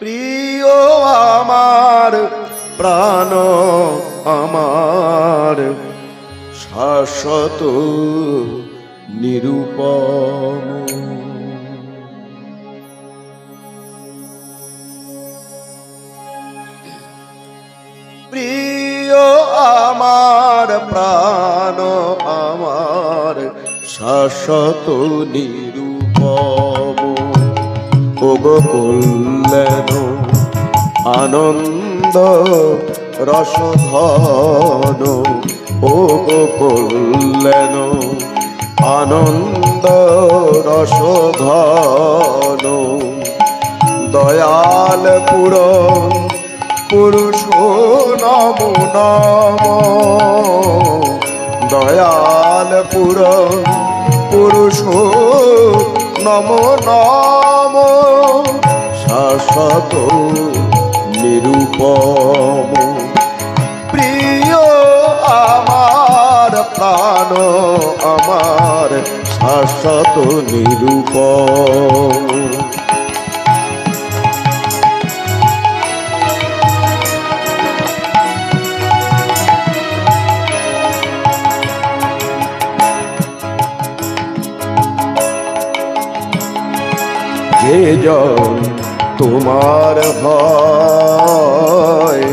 প্রিয় আমার প্রাণ আমার শাশ্বত নিরূপম। প্রিয় আমার প্রাণ আমার শাশ্বত নিরূপম। ওগো কল্যাণ আনন্দ রসধন, ওগো কল্যাণ আনন্দ রসধন, দয়াল পুরন পুরুষ নমো নম, দয়াল পুরন পুরুষ নমো নম, শাশ্বত নিরূপম। প্রিয় আমার প্রাণ আমার শাশ্বত নিরূপম। যে জন তোমার হয়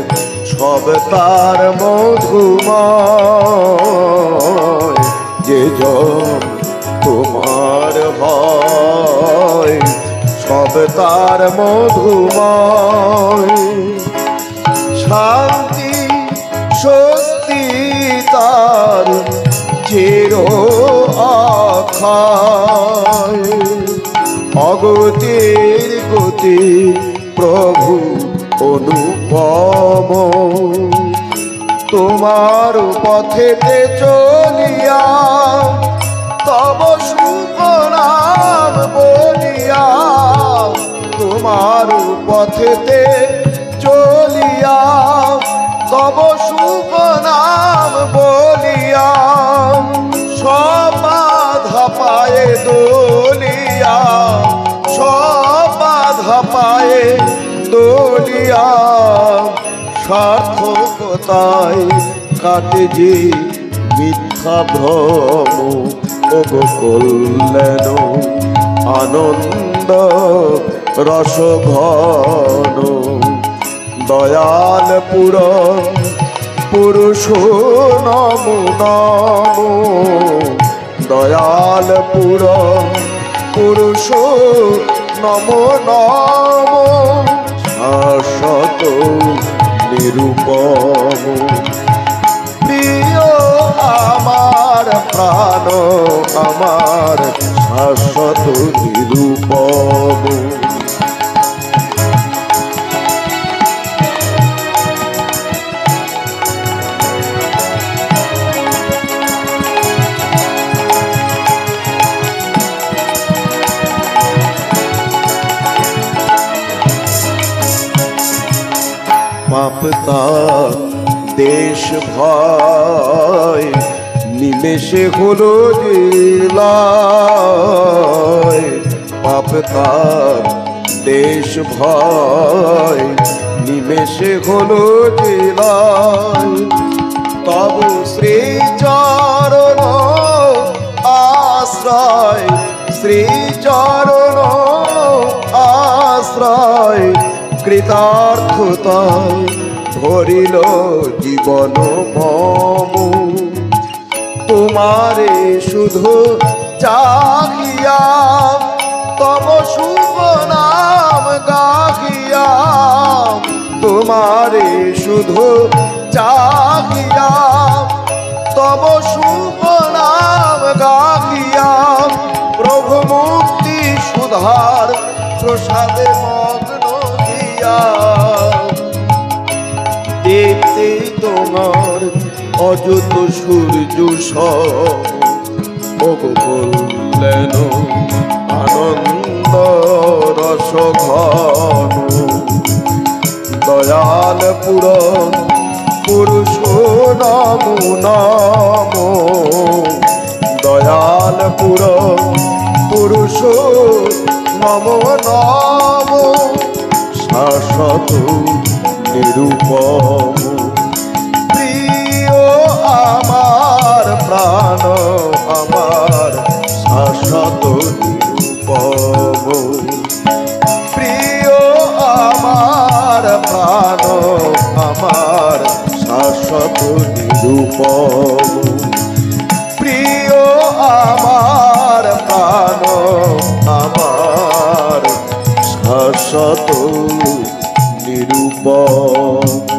সব তার মধুময়, যে জন তোমার হয় সব তার মধুময়, শান্তি স্বস্তি তার চির আখায়, অগতির গতি প্রভু অনুপম। তোমার পথেতে চলিয়া তব শুভ নাম বলিয়া, তোমার পথেতে চলিয়া তব শুভ নাম বলিয়া, সব বাধা পায়ে দলিয়া, সব বাধা পায়ে দলিয়া, সার্থকতায় কাটে যে মিথ্যা ভ্রম। ওগো কল্যাণ আনন্দ রসঘন, দয়াল পুরন পুরুষ নমো নম, দয়াল পুরন পুরুষ নমো নম, শাশ্বত নিরূপম। প্রিয় আমার প্রাণ আমার শাশ্বত নিরূপম। পাপ তার দেশ ভয় নিমেষে হলো জেলায়, পাপ তার দেশ ভয় নিমেষে হলো জেলায়, তব শ্রীচরণ আশ্রয়, শ্রীচরণ আশ্রয়, কৃতার্থতায় ভরিল জীবন মম। তোমারে শুধু চাহিয়া তব শুভ নাম গাহিয়া, তোমারে শুধু চাহিয়া তব শুভ নাম গাহিয়া, প্রভু মুক্তি সুধার প্রসাদে মগ্ন দিয়া, দেখতে তোমার অযত সূর্য সম। ওগো কল্যাণ আনন্দ রসঘন, দয়াল পুরন পুরুষ নমো নম, দয়াল পুরন পুরুষ নমো নম, নিরূপম প্রিয় আমার প্রাণ আমার শাশ্বত নিরূপম প্রিয় আমার প্রাণ আমার শাশ্বত নিরূপম প্রিয় আমার প্রাণ আমার শাশ্বত নিরূপম।